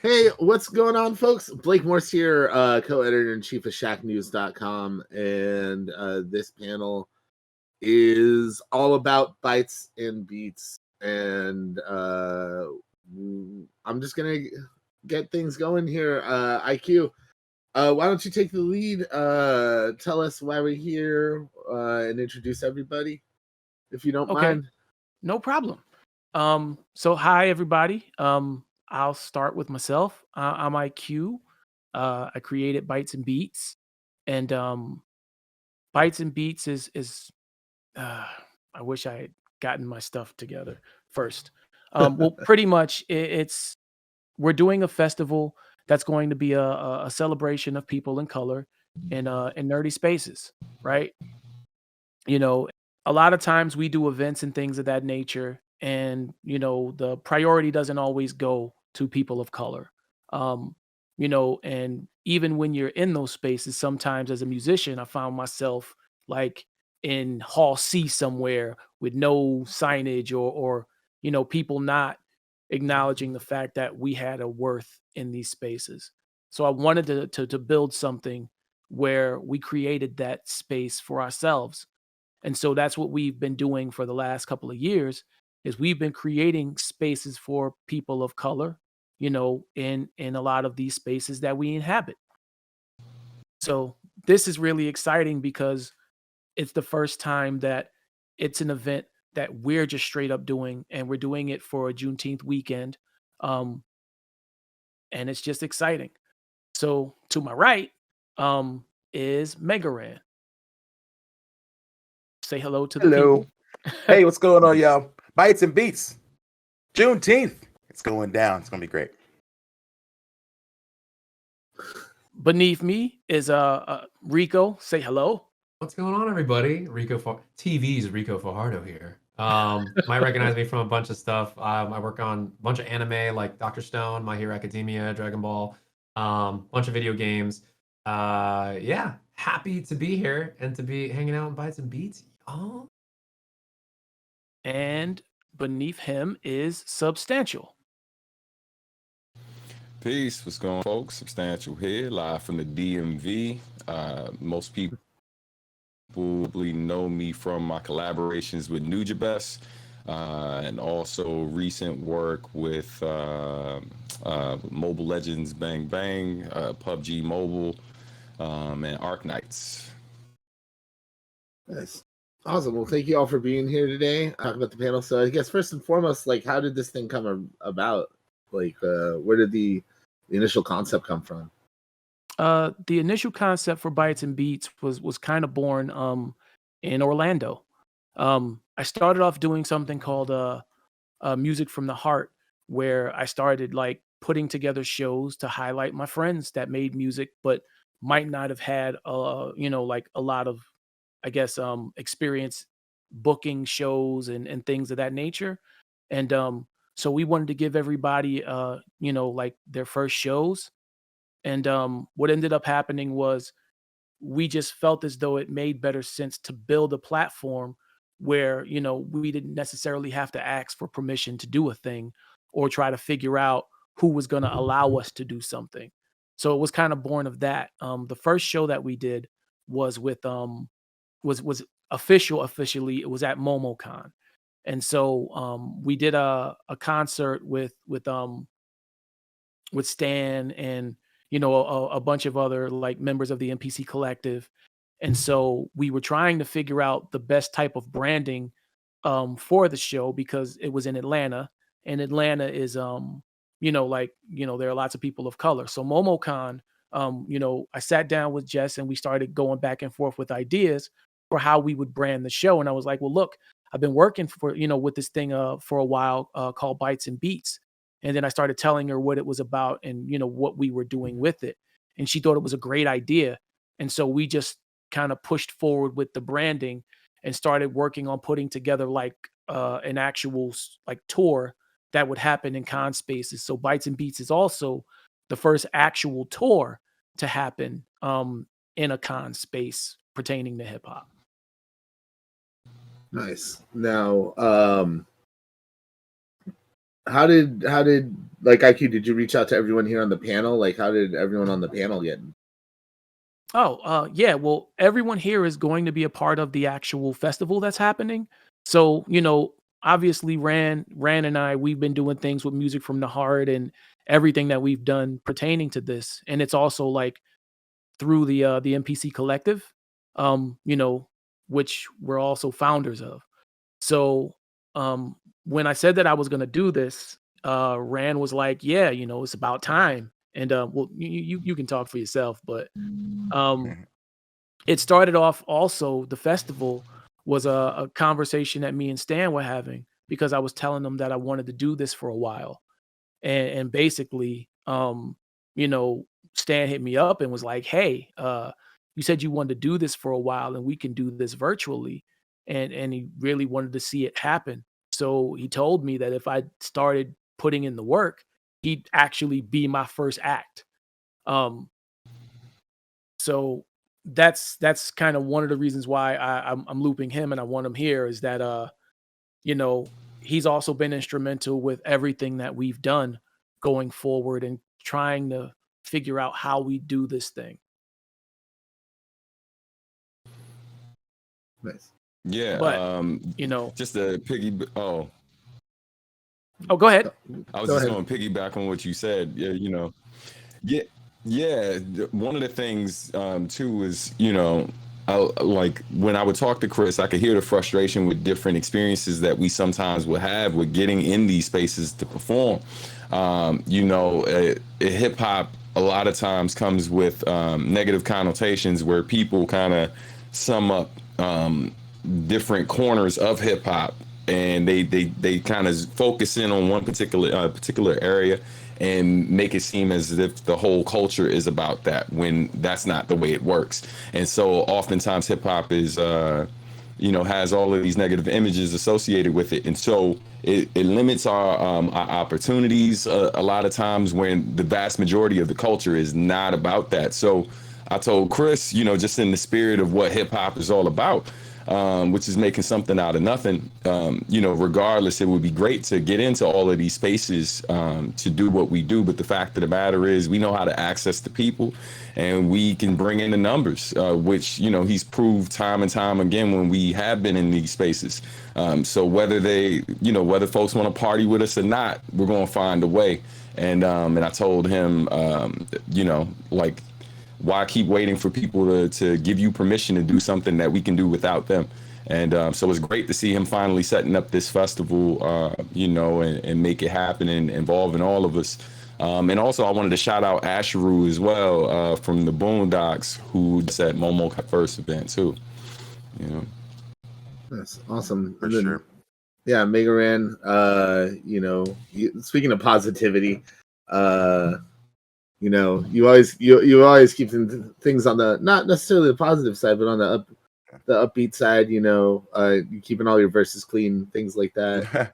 Hey, what's going on, folks? Blake Morse here, co-editor-in-chief of Shacknews.com, and this panel is all about bytes and beats, and I'm just gonna get things going here. EyeQ, why don't you take the lead? Tell us why we're here, and introduce everybody, if you don't mind. No problem. So hi everybody. I'll start with myself. I'm EyeQ. I created Bytes and Beats, and Bytes and Beats is uh, I wish I had gotten my stuff together first. Well, pretty much it's we're doing a festival that's going to be a celebration of people in color in nerdy spaces, right? You know, a lot of times we do events and things of that nature, and the priority doesn't always go to people of color. um and even when you're in those spaces, sometimes as a musician I found myself like in hall C somewhere with no signage, or people not acknowledging the fact that we had a worth in these spaces. So I wanted to build something where we created that space for ourselves. And so that's what we've been doing for the last couple of years, is we've been creating spaces for people of color, in a lot of these spaces that we inhabit. So this is really exciting because it's the first time that it's an event that we're just straight up doing, and we're doing it for a Juneteenth weekend. Um, and it's just exciting. So to my right, is Megaran. Say hello to the Hello. people. Hey, what's going on, y'all? Bytes and Beats. Juneteenth. It's going down. It's going to be great. Beneath me is Ricco. Say hello. What's going on, everybody? TV's Ricco Fajardo here. Might recognize me from a bunch of stuff. I work on a bunch of anime like Dr. Stone, My Hero Academia, Dragon Ball, bunch of video games. Yeah, happy to be here and to be hanging out and Bytes and Beats. Oh, And beneath him is Substantial. Peace, what's going on, folks? Substantial here, live from the DMV. Most people probably know me from my collaborations with Nujabes, and also recent work with Mobile Legends Bang Bang, PUBG Mobile, and Arc Knights. Nice. Awesome. Well, thank you all for being here today. Talk about the panel. So I guess first and foremost, like, how did this thing come about? Like, where did the initial concept come from? The initial concept for Bytes and Beats was kind of born in Orlando. I started off doing something called Music from the Heart, where I started like putting together shows to highlight my friends that made music but might not have had like a lot of, I guess, experience booking shows and things of that nature. And so we wanted to give everybody like their first shows. And what ended up happening was we just felt as though it made better sense to build a platform where we didn't necessarily have to ask for permission to do a thing, or try to figure out who was going to allow us to do something. So it was kind of born of that. The first show that we did was with was officially it was at MomoCon. And so we did a concert with Stan and a bunch of other like members of the NPC collective. And so we were trying to figure out the best type of branding for the show, because it was in Atlanta, and Atlanta is there are lots of people of color. So MomoCon, I sat down with Jess and we started going back and forth with ideas for how we would brand the show. And I was like, well, look, I've been working for with this thing for a while called Bytes and Beats. And then I started telling her what it was about and what we were doing with it. And she thought it was a great idea. And so we just kind of pushed forward with the branding and started working on putting together like an actual like tour that would happen in con spaces. So Bytes and Beats is also the first actual tour to happen in a con space pertaining to hip hop. Nice. Now, how did like EyeQ? Did you reach out to everyone here on the panel? Like, how did everyone on the panel get? Oh, yeah. Well, everyone here is going to be a part of the actual festival that's happening. So, obviously Ran and I, we've been doing things with music from the heart and everything that we've done pertaining to this. And it's also like through the MPC collective, which we're also founders of. So, when I said that I was gonna do this, Ran was like, "Yeah, it's about time." And well, you can talk for yourself, but it started off also the festival was a conversation that me and Stan were having because I was telling them that I wanted to do this for a while. And basically, Stan hit me up and was like, "Hey, you said you wanted to do this for a while and we can do this virtually." And he really wanted to see it happen. So he told me that if I started putting in the work, he'd actually be my first act. Um, so that's kind of one of the reasons why I'm looping him and I want him here is that you know he's also been instrumental with everything that we've done going forward and trying to figure out how we do this thing. Nice. Yeah. But just a piggy. Oh, go ahead. I was just going to piggyback on what you said. Yeah, yeah. One of the things too is like when I would talk to Chris, I could hear the frustration with different experiences that we sometimes would have with getting in these spaces to perform. Hip hop a lot of times comes with negative connotations where people kind of sum up different corners of hip hop, and they kind of focus in on one particular area and make it seem as if the whole culture is about that when that's not the way it works. And so oftentimes hip hop is has all of these negative images associated with it, and so it limits our opportunities a lot of times when the vast majority of the culture is not about that. So I told Chris, just in the spirit of what hip hop is all about, which is making something out of nothing, regardless, it would be great to get into all of these spaces to do what we do. But the fact of the matter is we know how to access the people and we can bring in the numbers, which, he's proved time and time again when we have been in these spaces. So whether whether folks want to party with us or not, we're going to find a way. And I told him, why keep waiting for people to give you permission to do something that we can do without them? And so it's great to see him finally setting up this festival, and make it happen and involving all of us. And also I wanted to shout out Asheru as well, from the Boondocks, who just at Momo first event too. That's awesome. For sure. Yeah, Mega Ran, speaking of positivity, you always keep things on the not necessarily the positive side, but on the upbeat side. You keeping all your verses clean, things like that.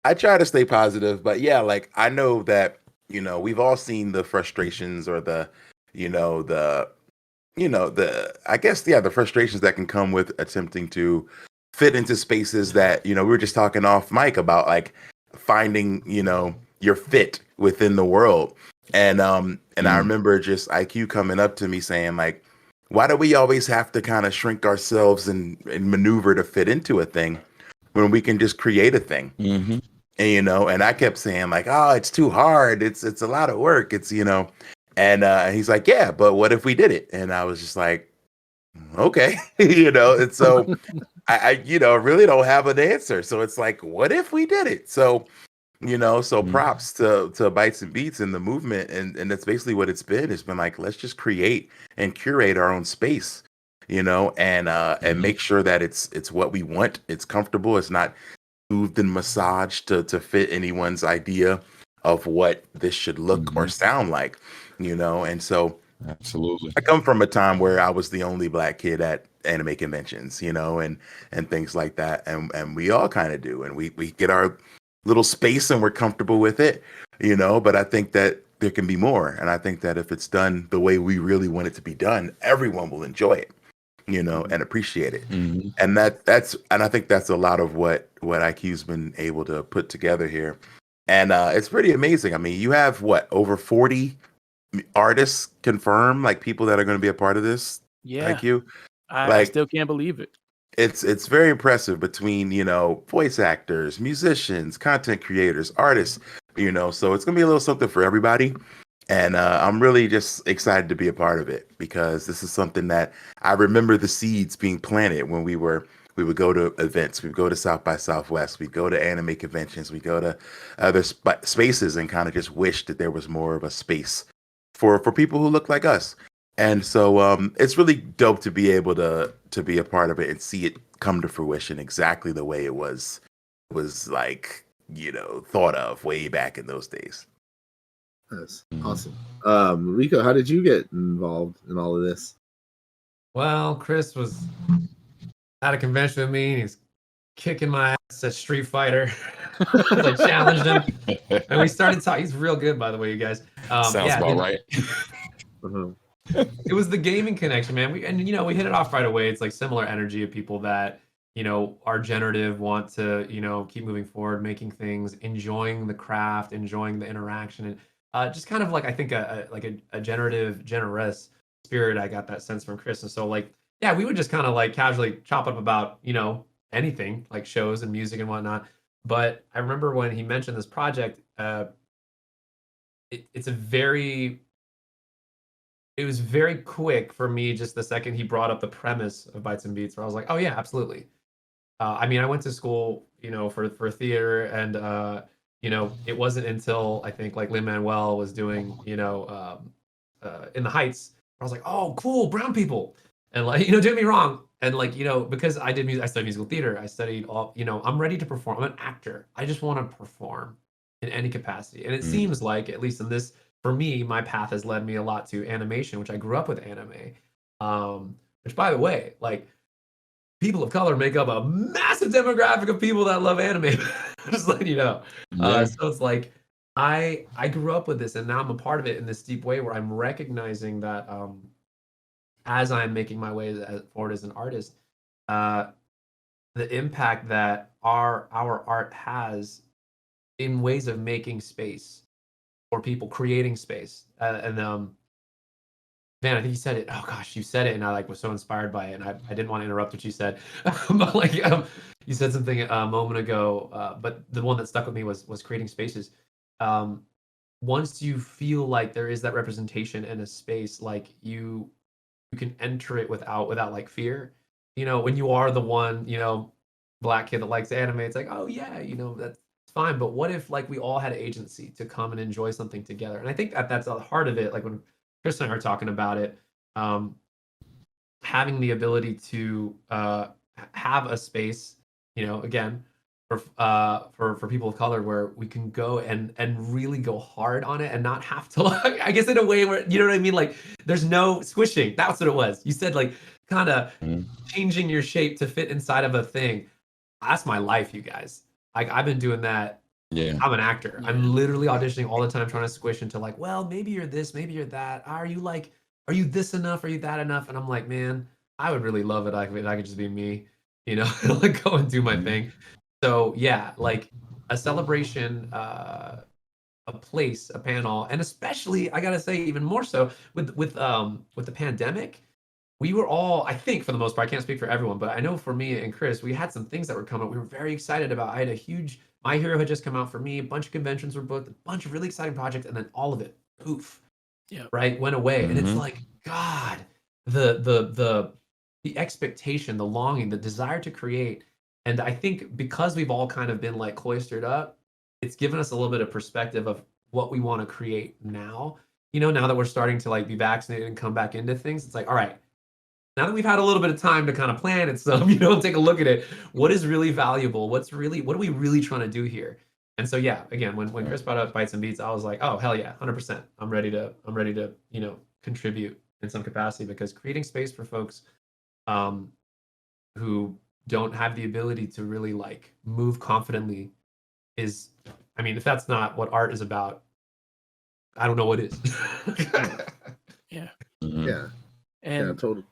I try to stay positive, but yeah, like I know that we've all seen the frustrations or the frustrations that can come with attempting to fit into spaces that we were just talking off mic about, like finding your fit within the world. And I remember just EyeQ coming up to me saying, like, why do we always have to kind of shrink ourselves and maneuver to fit into a thing when we can just create a thing? Mm-hmm. And and I kept saying, like, oh, it's too hard, it's a lot of work, it's and he's like, yeah, but what if we did it? And I was just like, okay. And so I really don't have an answer. So it's like, what if we did it? So props to Bytes and Beats and the movement, and that's basically what it's been. It's been like, let's just create and curate our own space, and make sure that it's what we want. It's comfortable. It's not moved and massaged to fit anyone's idea of what this should look or sound like, And so, absolutely, I come from a time where I was the only Black kid at anime conventions, and things like that, and we all kind of do, and we get our little space and we're comfortable with it, but I think that there can be more. And I think that if it's done the way we really want it to be done, everyone will enjoy it, you know, and appreciate it. Mm-hmm. And I think that's a lot of what IQ's been able to put together here. And it's pretty amazing. I mean, you have over 40 artists confirmed, like people that are going to be a part of this Yeah, IQ. I Like, still can't believe it. it's very impressive between, you know, voice actors, musicians, content creators, artists, you know, so it's gonna be a little something for everybody. And I'm really just excited to be a part of it because this is something that I remember the seeds being planted when we would go to events, we'd go to South by Southwest, we'd go to anime conventions, we'd go to other spaces and kind of just wish that there was more of a space for people who look like us. And so it's really dope to be able to be a part of it and see it come to fruition exactly the way it was like, you know, thought of way back in those days. That's awesome. Ricco, how did you get involved in all of this? Well, Chris was at a convention with me and he's kicking my ass at Street Fighter. I challenged him and we started talking. He's real good, by the way, you guys. Sounds about right. It was the gaming connection, man. We hit it off right away. It's like similar energy of people that, you know, are generative, want to, you know, keep moving forward, making things, enjoying the craft, enjoying the interaction, and just kind of like I think a generative, generous spirit. I got that sense from Chris, and so like yeah, we would just kind of like casually chop up about, you know, anything like shows and music and whatnot. But I remember when he mentioned this project, it's a very it was very quick for me just the second he brought up the premise of Bytes and Beats, where I was like, oh yeah, absolutely. I mean, I went to school, you know, for theater, and you know, it wasn't until I think like Lin-Manuel was doing, you know, In the Heights, I was like, oh, cool, brown people, and like, you know, don't get me wrong, and like, you know, because I did music, I studied musical theater, I studied all, you know, I'm ready to perform. I'm an actor. I just want to perform in any capacity, and it seems like, at least in this, for me, my path has led me a lot to animation, which I grew up with anime. Which, by the way, like people of color make up a massive demographic of people that love anime. Just letting you know. Yeah. So it's like I grew up with this, and now I'm a part of it in this deep way where I'm recognizing that as I'm making my way forward as an artist, the impact that our art has in ways of making space for people, creating space, and man, I think you said it. Oh gosh, you said it, and I like was so inspired by it, and I didn't want to interrupt what you said, but like you said something a moment ago, but the one that stuck with me was creating spaces. Once you feel like there is that representation in a space, like you can enter it without like fear. You know, when you are the one, you know, black kid that likes anime, it's like, oh yeah, you know, that's fine. But what if like we all had agency to come and enjoy something together? And I think that that's the heart of it. Like when Chris and I were talking about it, having the ability to have a space, you know, again, for people of color, where we can go and really go hard on it and not have to like, I guess in a way where, you know what I mean, like there's no squishing. That's what it was. You said like kind of changing your shape to fit inside of a thing. That's my life, you guys. Like I've been doing that. Yeah. I'm an actor. I'm literally auditioning all the time, trying to squish into like, well, maybe you're this, maybe you're that. Are you this enough? Are you that enough? And I'm like, man, I would really love it if I could just be me, you know, like go and do my thing. So yeah, like a celebration, a place, a panel, and especially I gotta say, even more so with the pandemic, we were all, I think for the most part, I can't speak for everyone, but I know for me and Chris, we had some things that were coming. We were very excited about. I had a huge My Hero had just come out for me. A bunch of conventions were booked, a bunch of really exciting projects, and then all of it, poof, right, went away. And it's like, God, the expectation, the longing, the desire to create. And I think because we've all kind of been like cloistered up, it's given us a little bit of perspective of what we want to create now. You know, now that we're starting to like be vaccinated and come back into things, it's like, all right, now that we've had a little bit of time to kind of plan it some, you know, take a look at it. What is really valuable? What are we really trying to do here? And so, yeah, again, when Chris brought up Bytes and Beats, I was like, oh, hell yeah, 100%. I'm ready to, you know, contribute in some capacity, because creating space for folks who don't have the ability to really like move confidently is, I mean, if that's not what art is about, I don't know what is. Yeah. Yeah. And Yeah, totally.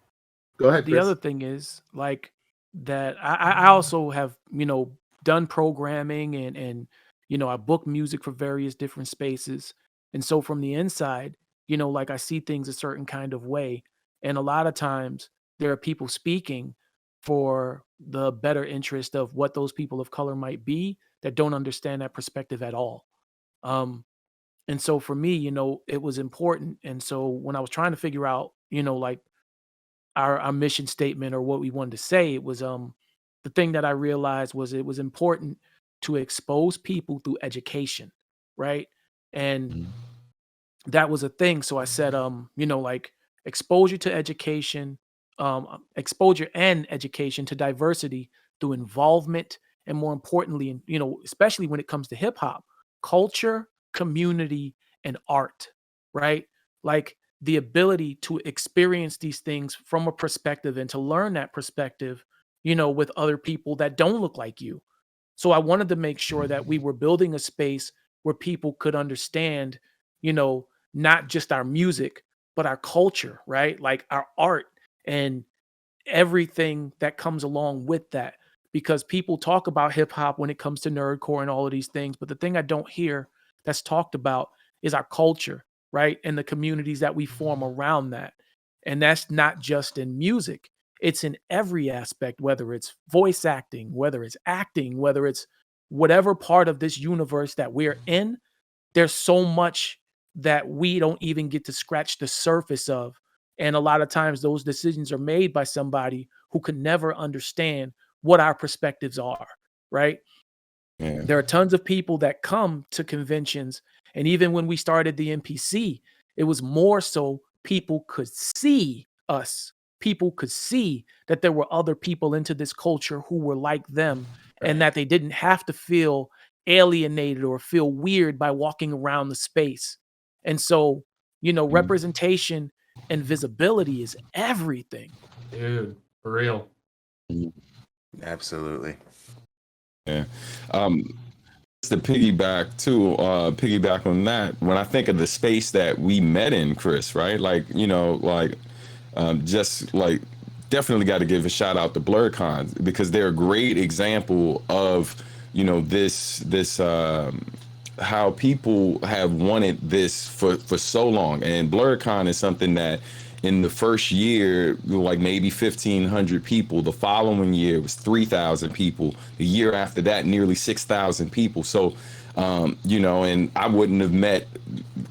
Go ahead, The Chris. other thing is like that I also have, done programming and I book music for various different spaces. And so from the inside, like I see things a certain kind of way. And a lot of times there are people speaking for the better interest of what those people of color might be that don't understand that perspective at all. Um, and so for me, it was important. And so when I was trying to figure out, like our mission statement or what we wanted to say, it was the thing that I realized was it was important to expose people through education, right? And Mhm. that was a thing. So I said, like exposure to education, exposure and education to diversity through involvement, and more importantly, and especially when it comes to hip hop, culture, community, and art, right? Like the ability to experience these things from a perspective and to learn that perspective, with other people that don't look like you. So I wanted to make sure that we were building a space where people could understand, you know, not just our music, but our culture, right? Like our art and everything that comes along with that. Because people talk about hip hop when it comes to nerdcore and all of these things, but the thing I don't hear that's talked about is our culture, right? And the communities that we form around that. And that's not just in music, it's in every aspect, whether it's voice acting, whether it's whatever part of this universe that we're in. There's so much that we don't even get to scratch the surface of. And a lot of times those decisions are made by somebody who could never understand what our perspectives are, right? Yeah. There are tons of people that come to conventions. And even when we started the NPC, it was more so people could see us. People could see that there were other people into this culture who were like them, and Right. that they didn't have to feel alienated or feel weird by walking around the space. And so, representation and visibility is everything. Dude, for real. Absolutely. Yeah. Just to piggyback on that, when I think of the space that we met in, Chris, right? Like, just like definitely got to give a shout out to BlurCon, because they're a great example of, this how people have wanted this for so long. And BlurCon is something that in the first year, like maybe 1,500 people. The following year it was 3,000 people. The year after that, nearly 6,000 people. So, and I wouldn't have met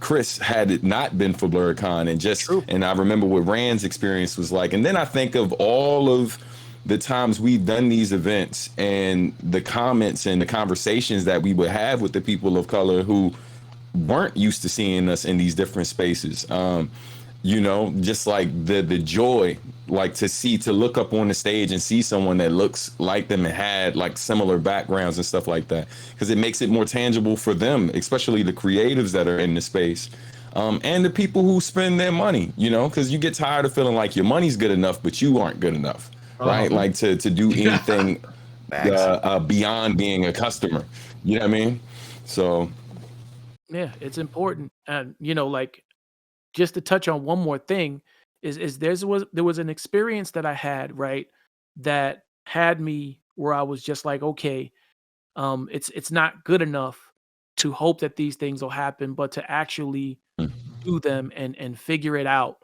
Chris had it not been for BlurCon. True. And I remember what Rand's experience was like. And then I think of all of the times we've done these events and the comments and the conversations that we would have with the people of color who weren't used to seeing us in these different spaces. Just like the joy, like to look up on the stage and see someone that looks like them and had like similar backgrounds and stuff like that, because it makes it more tangible for them, especially the creatives that are in the space. And the people who spend their money, because you get tired of feeling like your money's good enough, but you aren't good enough, right? Like to do anything beyond being a customer. You know what I mean? So Yeah, it's important. And like just to touch on one more thing is there was an experience that I had, right, that had me where I was just like, okay, it's not good enough to hope that these things will happen, but to actually do them and figure it out.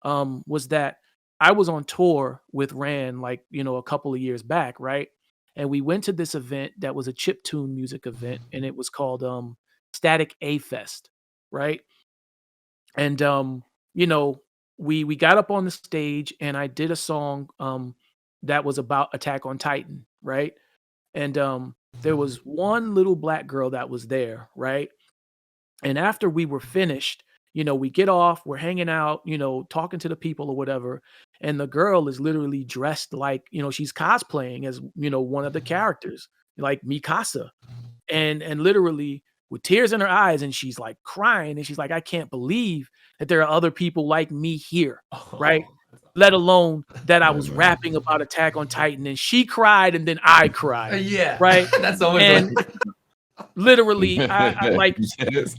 Was that I was on tour with Rand like, a couple of years back, right? And we went to this event that was a chiptune music event, and it was called Static A Fest, right? And we got up on the stage and I did a song that was about Attack on Titan, right? And there was one little black girl that was there, right? And after we were finished, we get off, we're hanging out, talking to the people or whatever. And the girl is literally dressed like, she's cosplaying as, one of the characters, like Mikasa. And literally with tears in her eyes, and she's like crying, and she's like, I can't believe that there are other people like me here, right? Let alone that I was rapping about Attack on Titan, and she cried and then I cried, Yeah. right? That's always And literally, I like, yes.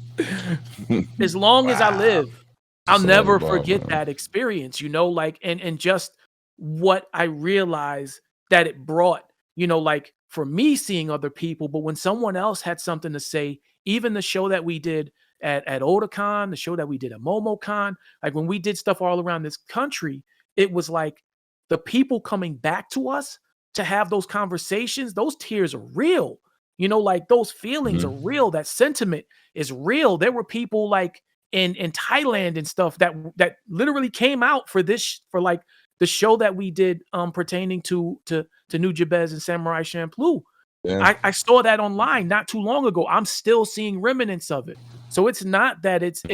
as long as I Wow. live, I'll So never about, forget man. that experience, like, and just what I realized that it brought, like for me seeing other people, but when someone else had something to say, even the show that we did at Otakon, the show that we did at MomoCon, like when we did stuff all around this country, it was like the people coming back to us to have those conversations, those tears are real. Like those feelings are real. That sentiment is real. There were people like in Thailand and stuff that literally came out for this, for like the show that we did pertaining to New Jabez and Samurai Champloo. Yeah. I saw that online not too long ago. I'm still seeing remnants of it. So it's not that it's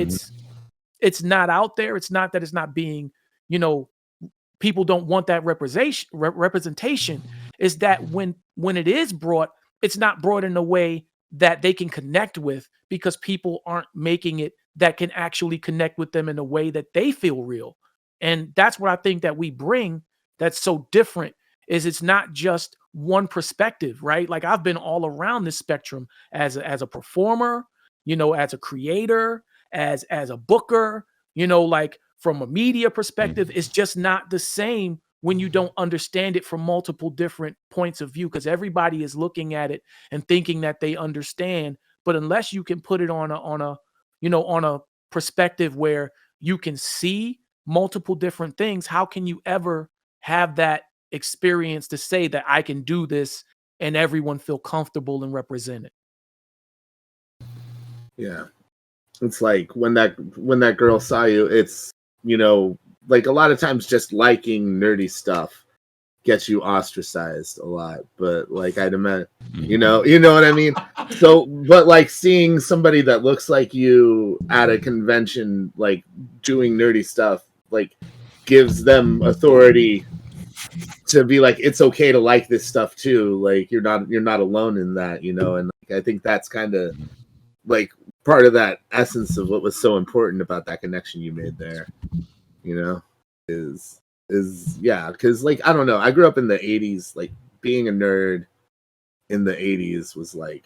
not out there. It's not that it's not being, people don't want that representation. Is that when it is brought, it's not brought in a way that they can connect with, because people aren't making it that can actually connect with them in a way that they feel real. And that's what I think that we bring that's so different, is it's not just one perspective, right? Like I've been all around this spectrum as a performer, as a creator, as a booker, like from a media perspective, it's just not the same when you don't understand it from multiple different points of view, because everybody is looking at it and thinking that they understand. But unless you can put it on a perspective where you can see multiple different things, how can you ever have that experience to say that I can do this and everyone feel comfortable and represented? Yeah. It's like when that girl saw you, it's, like a lot of times just liking nerdy stuff gets you ostracized a lot. But like I'd imagine, you know what I mean? So, but like seeing somebody that looks like you at a convention, like doing nerdy stuff, like gives them authority to be like, it's okay to like this stuff too. Like you're not alone in that, and like, I think that's kind of like part of that essence of what was so important about that connection you made there, is yeah, because like I don't know, I grew up in the 80s. Like being a nerd in the 80s was like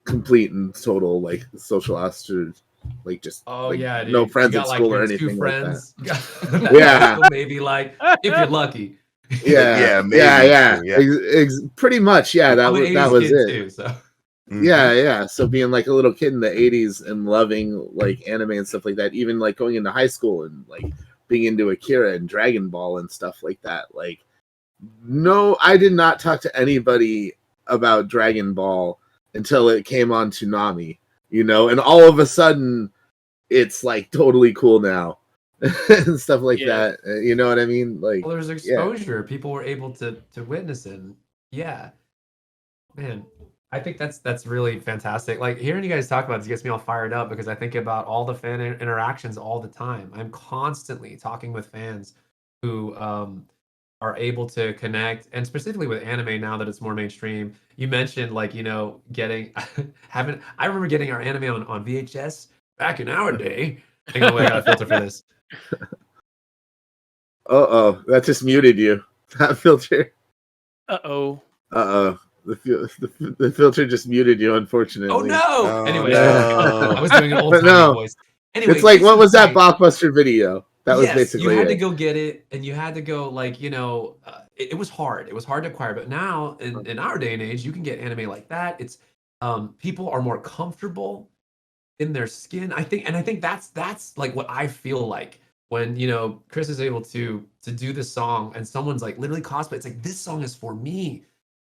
complete and total like social ostracization, like just Yeah, dude. no friends You at got, school like, or your two anything like friends. that. Yeah. Maybe like if you're lucky. Yeah, maybe, yeah. yeah. Pretty much, yeah. I'm an 80s That was kid it. too, so. Yeah. So being like a little kid in the 80s and loving like anime and stuff like that, even like going into high school and like being into Akira and Dragon Ball and stuff like that. Like, no, I did not talk to anybody about Dragon Ball until it came on Toonami, and all of a sudden it's like totally cool now and stuff like that. You know what I mean? Like, Well, there's exposure. People were able to witness it. Yeah, man, I think that's really fantastic. Like hearing you guys talk about this gets me all fired up, because I think about all the fan interactions all the time. I'm constantly talking with fans who are able to connect, and specifically with anime now that it's more mainstream. You mentioned like getting I remember getting our anime on VHS back in our day. Hang on, wait, I got a filter for this. That just muted you. That filter. The filter just muted you, unfortunately. Oh no! Anyway, no. I was doing an old timey voice. Anyway, it's like, what was that Blockbuster video? That was basically you had it. to go get it, and you had to go like it was hard. It was hard to acquire, but now in our day and age, you can get anime like that. It's people are more comfortable in their skin. I think that's like what I feel like when Chris is able to do this song and someone's like literally cosplay. It's like, this song is for me.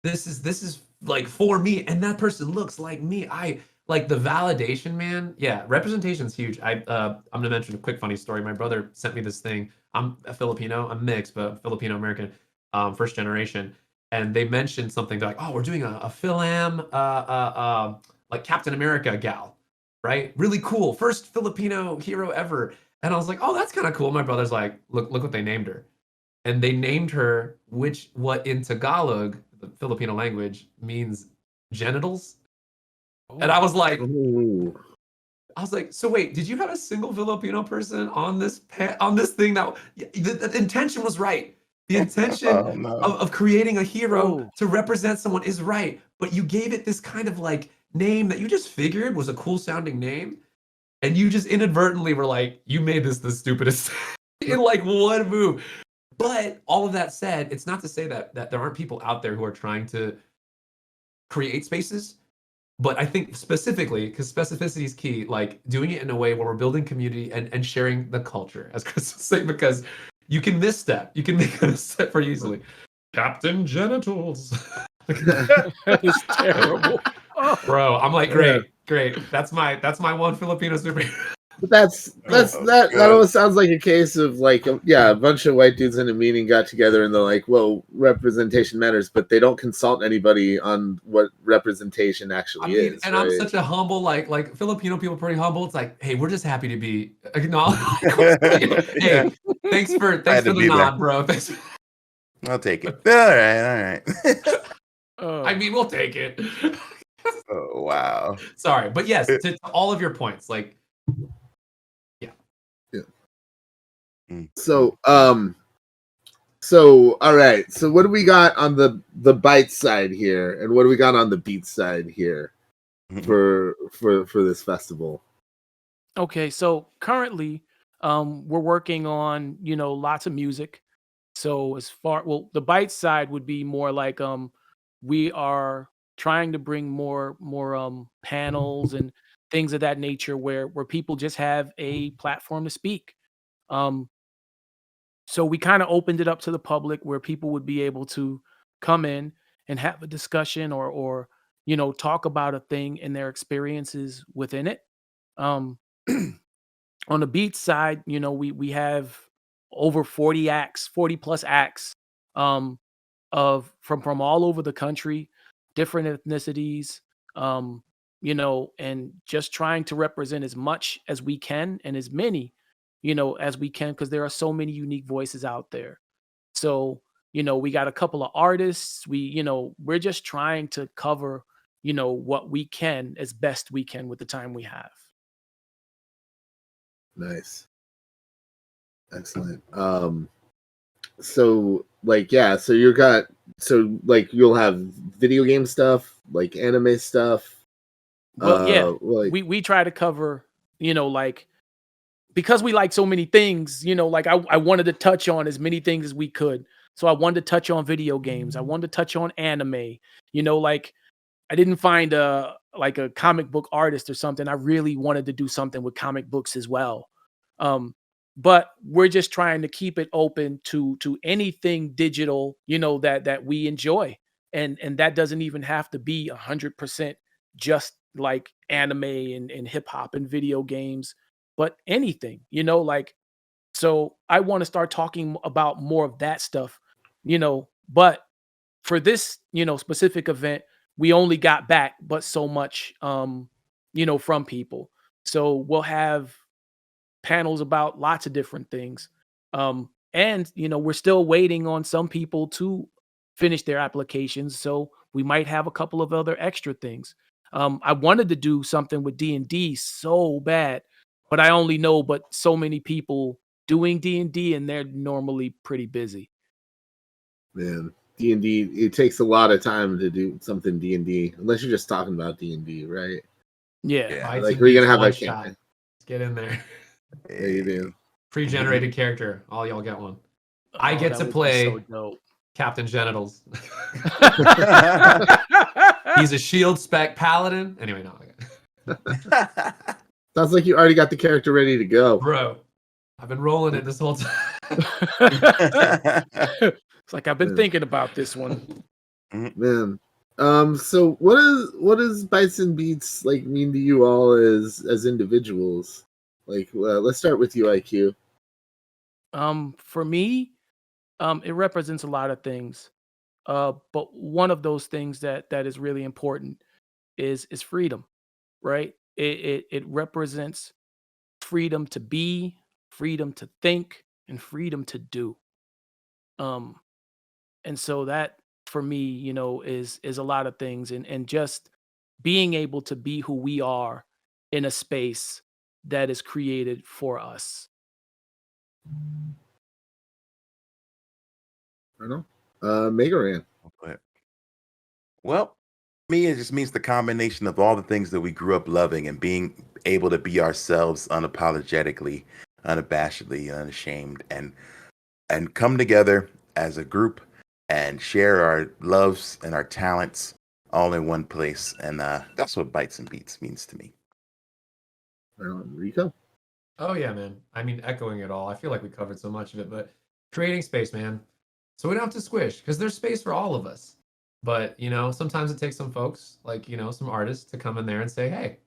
This is like for me, and that person looks like me. I like the validation, man. Yeah, representation is huge. I'm gonna mention a quick funny story. My brother sent me this thing. I'm a Filipino. I'm mixed, but Filipino American, first generation. And they mentioned something. They're like, "Oh, we're doing a Fil-Am, like Captain America gal, right? Really cool. First Filipino hero ever." And I was like, "Oh, that's kind of cool." My brother's like, "Look what they named her." And they named her what in Tagalog, the Filipino language, means genitals. And I was like, so wait, did you have a single Filipino person on this thing that the intention was right? The intention of creating a hero to represent someone is right, but you gave it this kind of like name that you just figured was a cool sounding name, and you just inadvertently were like, you made this the stupidest in like one move. But all of that said, it's not to say that there aren't people out there who are trying to create spaces. But I think specifically, because specificity is key, like doing it in a way where we're building community and sharing the culture, as Chris was saying, because you can misstep. You can make a misstep pretty easily. Captain Genitals. That is terrible. Oh. Bro, I'm like, great. That's my one Filipino superhero. But that almost sounds like a case of like a bunch of white dudes in a meeting got together and they're like, well, representation matters, but they don't consult anybody on what representation actually is. And right? I'm such a humble, like Filipino people are pretty humble. It's like, hey, we're just happy to be acknowledged. Hey, thanks for the nod, bro. Thanks. I'll take it. All right. I mean, we'll take it. Oh wow. Sorry, but yes, to all of your points, like. So all right. So what do we got on the Bytes side here, and what do we got on the Beats side here for this festival? Okay, so currently, we're working on lots of music. So the Bytes side would be more like we are trying to bring more panels and things of that nature where people just have a platform to speak. So we kind of opened it up to the public where people would be able to come in and have a discussion or talk about a thing and their experiences within it. Um, on the Beats side, we have over 40 acts, 40 plus acts of from all over the country, different ethnicities, and just trying to represent as much as we can and as many as we can, because there are so many unique voices out there. So, we got a couple of artists. We're just trying to cover, what we can as best we can with the time we have. Nice. Excellent. So you'll have video game stuff, like anime stuff. Well, we try to cover, because we like so many things, I wanted to touch on as many things as we could. So I wanted to touch on video games. I wanted to touch on anime. I didn't find a comic book artist or something. I really wanted to do something with comic books as well. But we're just trying to keep it open to anything digital, that we enjoy. And that doesn't even have to be 100% just like anime and hip hop and video games, but anything, so I want to start talking about more of that stuff, but for this, specific event, we only got back but so much, from people. So we'll have panels about lots of different things. And we're still waiting on some people to finish their applications. So we might have a couple of other extra things. I wanted to do something with D&D so bad, but I only know but so many people doing D&D, and they're normally pretty busy. Man, D&D, it takes a lot of time to do something D&D, unless you're just talking about D&D, right? Yeah. Like we're gonna have a campaign. Let's get in there. Yeah, you do. Pre-generated character. All y'all get one. I get to play Captain Genitals. He's a shield spec paladin. Anyway, no. Sounds like you already got the character ready to go. Bro, I've been rolling it this whole time. It's like I've been thinking about this one. Man. So what does Bytes and Beats like mean to you all as individuals? Like, let's start with you, EyeQ. For me, it represents a lot of things. But one of those things that is really important is freedom, right? It represents freedom to be, freedom to think, and freedom to do. And so that for me, is a lot of things, and just being able to be who we are in a space that is created for us. I don't know. Megaran. Well, me, it just means the combination of all the things that we grew up loving and being able to be ourselves unapologetically, unabashedly, unashamed, and and come together as a group and share our loves and our talents all in one place. And that's what Bytes and Beats means to me. Ricco? Oh yeah, man. I mean, echoing it all. I feel like we covered so much of it, but creating space, man. So we don't have to squish because there's space for all of us. But sometimes it takes some folks, like some artists, to come in there and say, "Hey,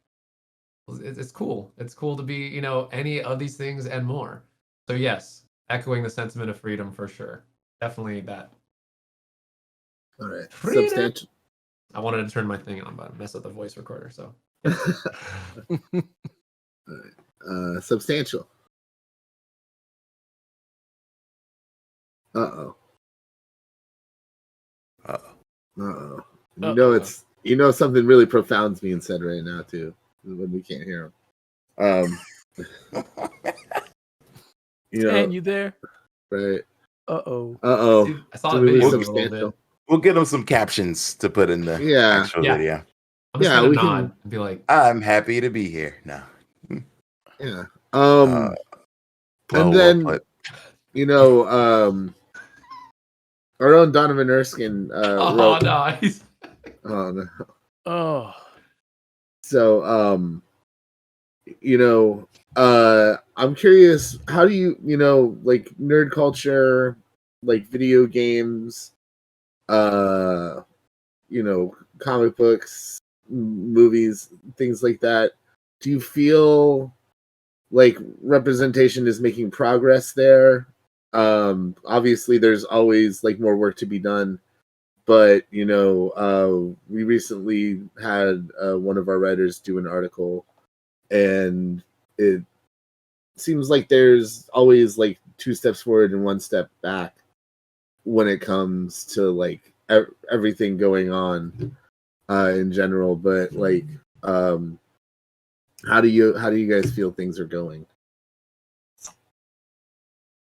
it's cool. It's cool to be, any of these things and more." So yes, echoing the sentiment of freedom for sure. Definitely that. All right. Freedom. Substantial. I wanted to turn my thing on, but I messed up the voice recorder. So Substantial. Uh-oh. Uh-oh. Something really profound's being said right now too, when we can't hear him. And you there? Right. Uh-oh. See, I saw the video a little bit. We'll get them some captions to put in the actual video. I'm just gonna nod and be like, "I'm happy to be here." No. Yeah. Well, and then our own Donovan Erskine wrote. Nice. Oh no. Oh. So I'm curious, how do you like nerd culture, like video games, comic books, movies, things like that. Do you feel like representation is making progress there? Obviously there's always like more work to be done, but we recently had one of our writers do an article, and it seems like there's always like 2 steps forward and 1 step back when it comes to like everything going on in general. But like how do you guys feel things are going?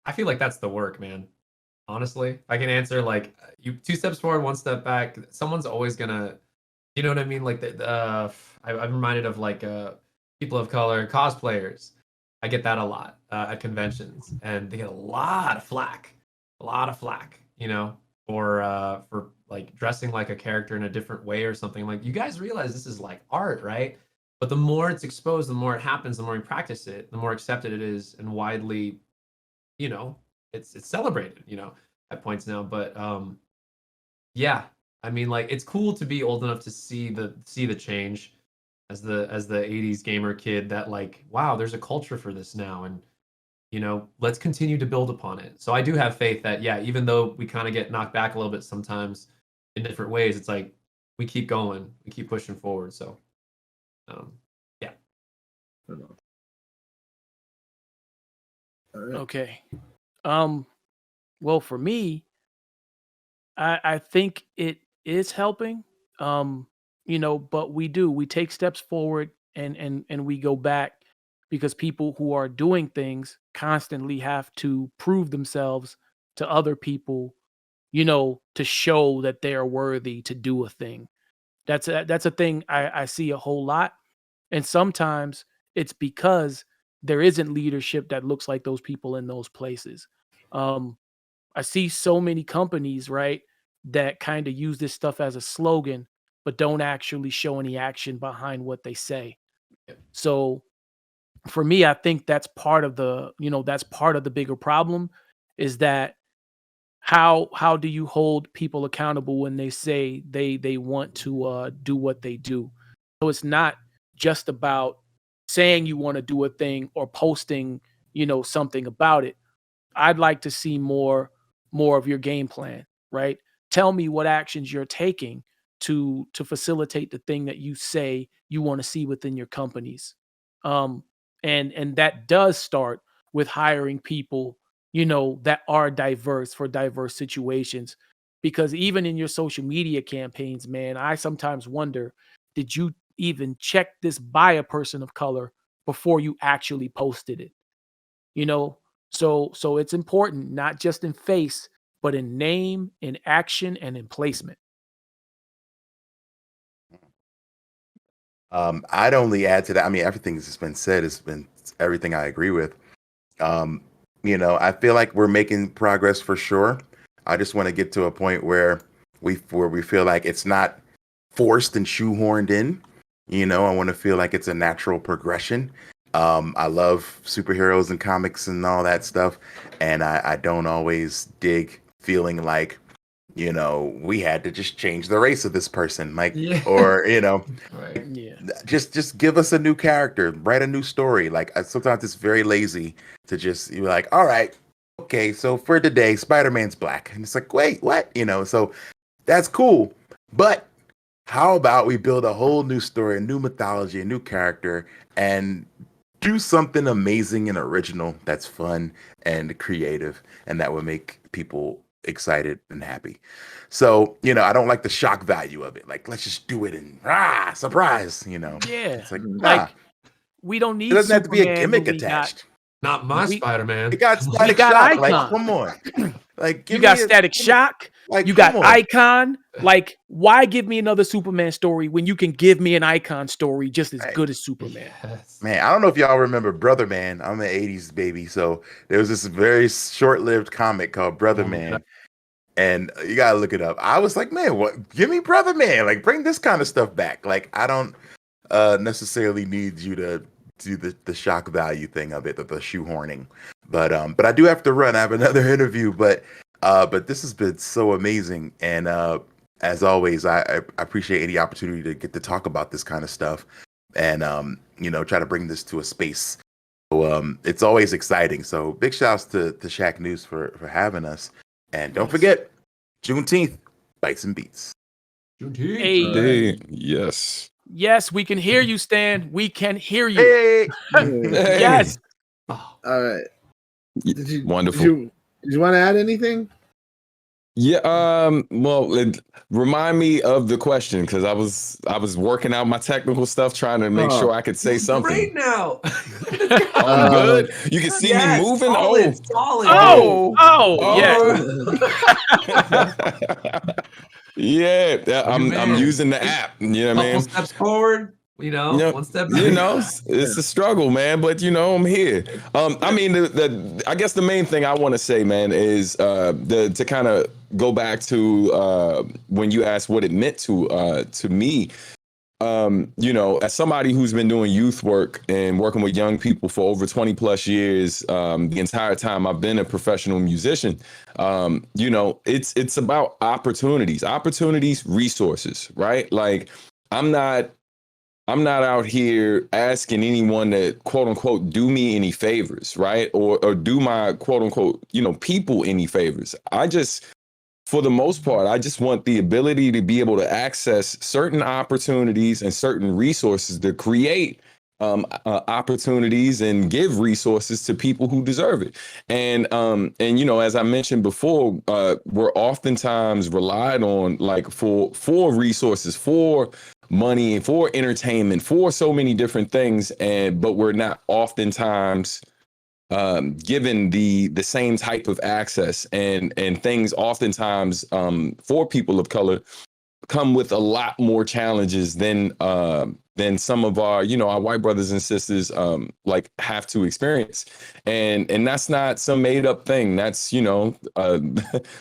I feel like that's the work, man. Honestly, I can answer like you 2 steps forward, 1 step back. Someone's always gonna, you know what I mean? Like I'm reminded of like people of color cosplayers. I get that a lot at conventions, and they get a lot of flack, for like dressing like a character in a different way or something. Like, you guys realize this is like art, right? But the more it's exposed, the more it happens, the more we practice it, the more accepted it is and widely, it's celebrated, at points now. But yeah, I mean, like, it's cool to be old enough to see the change as the 80s gamer kid, that like, wow, there's a culture for this now, and let's continue to build upon it. So I do have faith that, yeah, even though we kind of get knocked back a little bit sometimes in different ways, it's like we keep going, we keep pushing forward. So yeah. Okay. Well, for me, I think it is helping. But we take steps forward, and we go back, because people who are doing things constantly have to prove themselves to other people, to show that they are worthy to do a thing. That's a thing I see a whole lot. And sometimes it's because there isn't leadership that looks like those people in those places. I see so many companies, right, that kind of use this stuff as a slogan, but don't actually show any action behind what they say. So for me, I think that's part of the bigger problem, is that how do you hold people accountable when they say they want to do what they do? So it's not just about saying you want to do a thing or posting, something about it. I'd like to see more of your game plan, right? Tell me what actions you're taking to facilitate the thing that you say you want to see within your companies. Um, and that does start with hiring people, that are diverse for diverse situations. Because even in your social media campaigns, man, I sometimes wonder, did you even check this by a person of color before you actually posted it? So it's important, not just in face, but in name, in action, and in placement. I'd only add to that. I mean, everything that's been said has been everything I agree with. You know, I feel like we're making progress for sure. I just want to get to a point where we feel like it's not forced and shoehorned in. You know, I want to feel like it's a natural progression. I love superheroes and comics and all that stuff, and I don't always dig feeling like, you know, we had to just change the race of this person, like, or you know, Right. Yeah. just give us a new character, write a new story. Like sometimes it's very lazy to just you're like, all right, okay, so for today, Spider-Man's black, and it's like, wait, what? You know, so that's cool, but how about we build a whole new story, a new mythology, a new character, and do something amazing and original that's fun and creative, and that would make people excited and happy. So, you know, I don't like the shock value of it. Like, let's just do it and surprise, you know. Yeah. It's like, Like, we don't it need doesn't have to be a Superman, gimmick but we attached. Not my We- Spider-Man. It got Static got Shock. Icon. Like, come on. Like, You got Static give me- Shock. Like, You got come on. Icon. Like, why give me another Superman story when you can give me an Icon story just as Right. good as Superman? Yes. Man, I don't know if y'all remember Brother Man. I'm an 80s baby. So there was this very short-lived comic called Brother Oh my Man. God. And you gotta look it up. I was like, man, what? Give me Brother Man. Like, bring this kind of stuff back. Like, I don't necessarily need you to do the shock value thing of it, the shoehorning. But I do have to run. I have another interview. But this has been so amazing. And as always, I appreciate any opportunity to get to talk about this kind of stuff, and you know, try to bring this to a space. So it's always exciting. So big shouts to Shack News for having us. And don't forget, Juneteenth, Bites and Beats. Juneteenth. Hey. Hey, yes. Yes, we can hear you, Stan. We can hear you. Hey! Hey. Yes. Oh, All right. Did you Wonderful. Did you want to add anything? Yeah. Well, remind me of the question, because I was working out my technical stuff, trying to make Oh. sure I could say you're something. Great now. Oh, I'm good. You can see me moving. Solid, solid. Oh, yeah. Yeah. I'm man. using the app. You know what I Couple mean? steps forward. You know, You know, one step back. you know, it's a struggle, man. But you know, I'm here. I mean, I guess the main thing I want to say, man, is to kind of go back to when you asked what it meant to me. You know, as somebody who's been doing youth work and working with young people for over 20 plus years, the entire time I've been a professional musician, you know, it's about opportunities, resources, right? Like, I'm not out here asking anyone to quote unquote do me any favors, right? Or do my quote unquote, you know, people any favors. For the most part, I just want the ability to be able to access certain opportunities and certain resources to create opportunities and give resources to people who deserve it. And you know, as I mentioned before, we're oftentimes relied on like for resources, for money, for entertainment, for so many different things, but we're not oftentimes given the same type of access, and things oftentimes for people of color come with a lot more challenges than some of our, you know, our white brothers and sisters like have to experience. And that's not some made up thing. That's, you know,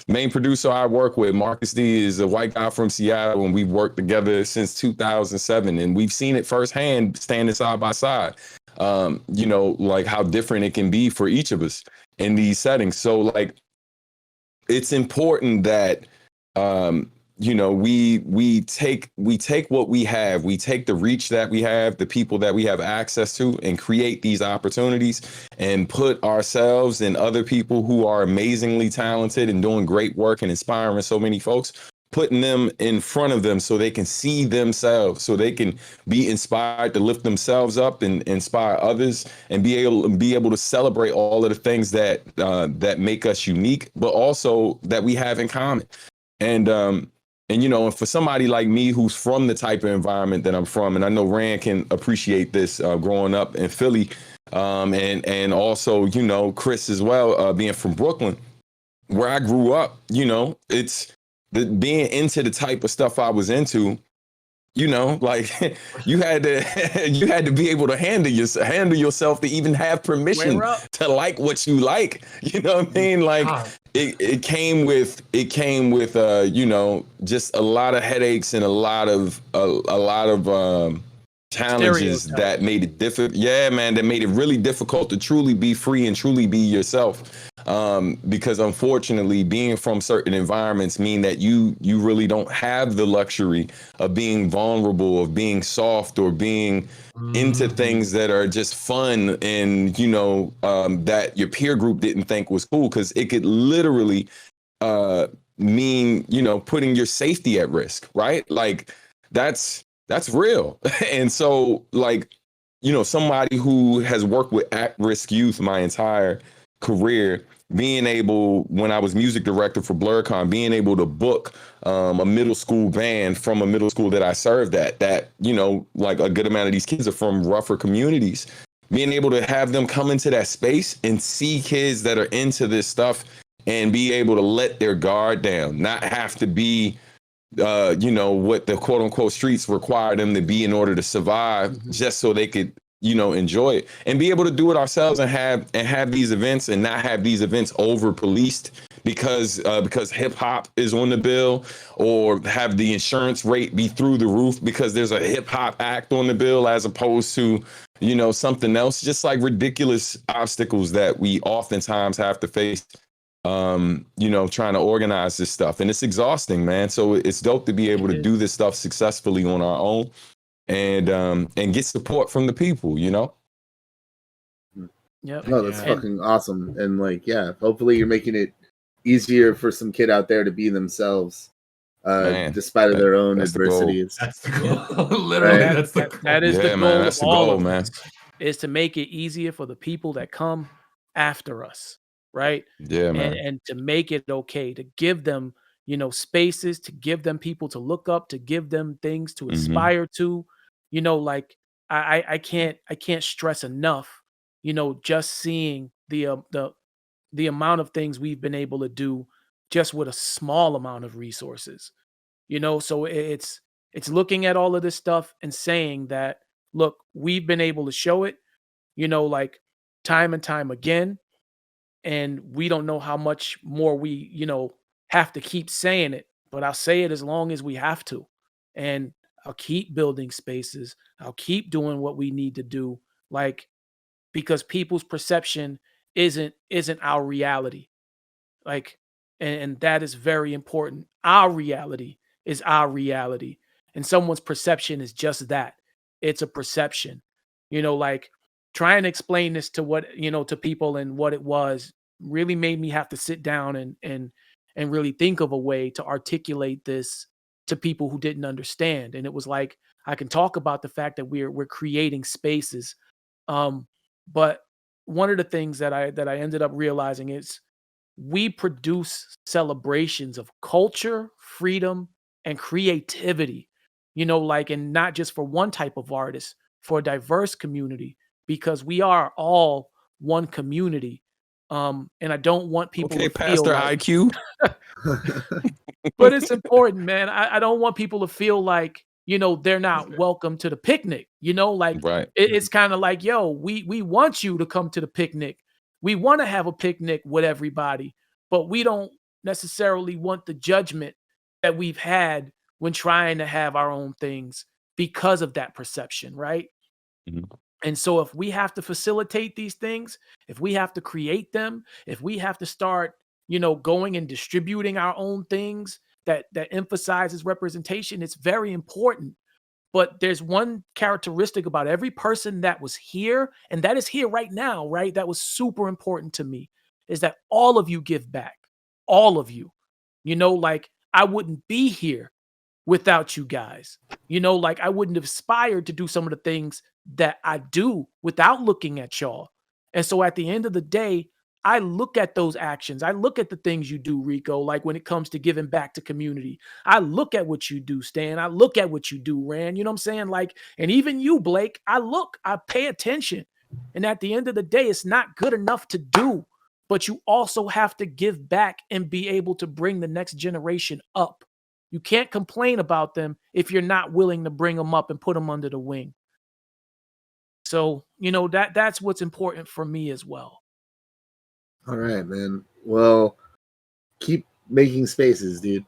main producer I work with, Marcus D, is a white guy from Seattle, and we've worked together since 2007, and we've seen it firsthand standing side by side. You know, like how different it can be for each of us in these settings. So like, it's important that you know, we take what we have, we take the reach that we have, the people that we have access to, and create these opportunities, and put ourselves and other people who are amazingly talented and doing great work and inspiring so many folks, putting them in front of them so they can see themselves, so they can be inspired to lift themselves up and inspire others, and be able to celebrate all of the things that that make us unique, but also that we have in common. And you know, and for somebody like me who's from the type of environment that I'm from, and I know Rand can appreciate this, growing up in Philly, and also, you know, Chris as well, being from Brooklyn, where I grew up, you know, it's being into the type of stuff I was into. You know, like you had to be able to handle yourself to even have permission to like what you like. You know what I mean? Like it came with you know, just a lot of headaches and a lot of challenges that made it difficult. Yeah, man, that made it really difficult to truly be free and truly be yourself. Because unfortunately, being from certain environments mean that you really don't have the luxury of being vulnerable, of being soft, or being into things that are just fun and, you know, that your peer group didn't think was cool, because it could literally mean, you know, putting your safety at risk, right? Like that's real. And so, like, you know, somebody who has worked with at-risk youth my entire career, being able, when I was music director for BlurCon, being able to book a middle school band from a middle school that I served at, that, you know, like a good amount of these kids are from rougher communities, being able to have them come into that space and see kids that are into this stuff and be able to let their guard down, not have to be you know, what the quote unquote streets require them to be in order to survive, just so they could, you know, enjoy it and be able to do it ourselves, and have these events and not have these events over policed because hip hop is on the bill, or have the insurance rate be through the roof because there's a hip hop act on the bill, as opposed to, you know, something else. Just like ridiculous obstacles that we oftentimes have to face, you know, trying to organize this stuff. And it's exhausting, man. So it's dope to be able to do this stuff successfully on our own, and get support from the people, you know? Yep. No, that's fucking awesome. And like, yeah, hopefully you're making it easier for some kid out there to be themselves, despite of their own adversities. That's the goal. Literally, right? that's the goal. That is the goal. Man, that's the goal, man. Is to make it easier for the people that come after us, right? Yeah, man. And to make it okay, to give them, you know, spaces, to give them people to look up, to give them things to aspire to, you know, like I can't stress enough, you know, just seeing the amount of things we've been able to do just with a small amount of resources, you know. So it's looking at all of this stuff and saying that, look, we've been able to show it, you know, like time and time again, and we don't know how much more we, you know, have to keep saying it, but I'll say it as long as we have to. And I'll keep building spaces. I'll keep doing what we need to do, like, because people's perception isn't our reality. Like, and that is very important. Our reality is our reality. And someone's perception is just that. It's a perception. You know, like, trying to explain this to what, you know, to people and what it was really made me have to sit down and really think of a way to articulate this to people who didn't understand. And it was like, I can talk about the fact that we're creating spaces. But one of the things that I ended up realizing is we produce celebrations of culture, freedom, and creativity, you know, like, and not just for one type of artist, for a diverse community, because we are all one community. And I don't want people to feel Pastor like, EyeQ. but it's important, man. I don't want people to feel like, you know, they're not welcome to the picnic, you know, like, Right. it's kind of like, yo, we want you to come to the picnic. We want to have a picnic with everybody, but we don't necessarily want the judgment that we've had when trying to have our own things because of that perception, right? Mhm. And so if we have to facilitate these things, if we have to create them, if we have to start, you know, going and distributing our own things that emphasizes representation, it's very important. But there's one characteristic about every person that was here, and that is here right now, right? That was super important to me, is that all of you give back. All of you. You know, like, I wouldn't be here without you guys. You know, like, I wouldn't have aspired to do some of the things that I do without looking at y'all. And so at the end of the day, I look at those actions. I look at the things you do, Rico, like when it comes to giving back to community. I look at what you do, Stan. I look at what you do, Rand. You know what I'm saying? Like, and even you, Blake, I pay attention. And at the end of the day, it's not good enough to do, but you also have to give back and be able to bring the next generation up. You can't complain about them if you're not willing to bring them up and put them under the wing. So, that's what's important for me as well. All right, man. Well, keep making spaces, dude.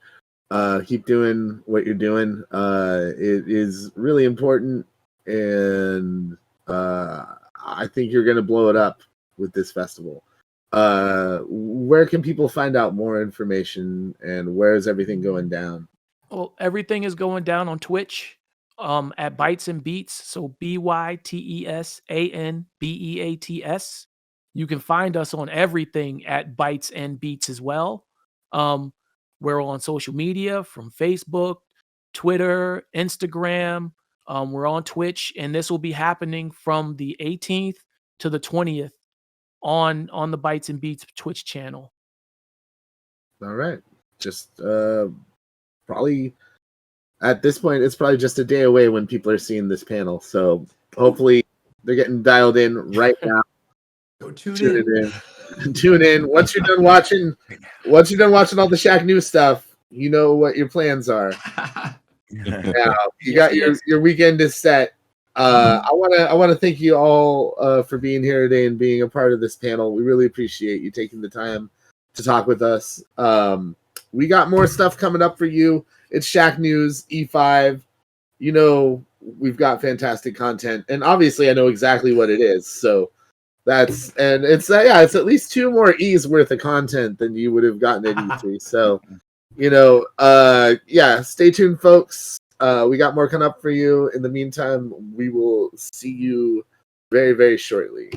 Keep doing what you're doing. It is really important, and I think you're going to blow it up with this festival. Where can people find out more information, and where is everything going down? Well, everything is going down on Twitch at BytesAnBeats. So BytesAnBeats. You can find us on everything at BytesAnBeats as well. We're on social media from Facebook, Twitter, Instagram. We're on Twitch, and this will be happening from the 18th to the 20th on the BytesAnBeats Twitch channel. All right. Just probably at this point, it's probably just a day away when people are seeing this panel. So hopefully they're getting dialed in right now. Go tune in. Tune in. Once you're done watching all the Shacknews stuff, you know what your plans are. Now you got your weekend is set. I want to thank you all for being here today and being a part of this panel. We really appreciate you taking the time to talk with us. We got more stuff coming up for you. It's Shacknews E5. We've got fantastic content, and obviously I know exactly what it is. So it's at least 2 more E's worth of content than you would have gotten at E3. So, stay tuned, folks. We got more coming up for you. In the meantime, we will see you very, very shortly.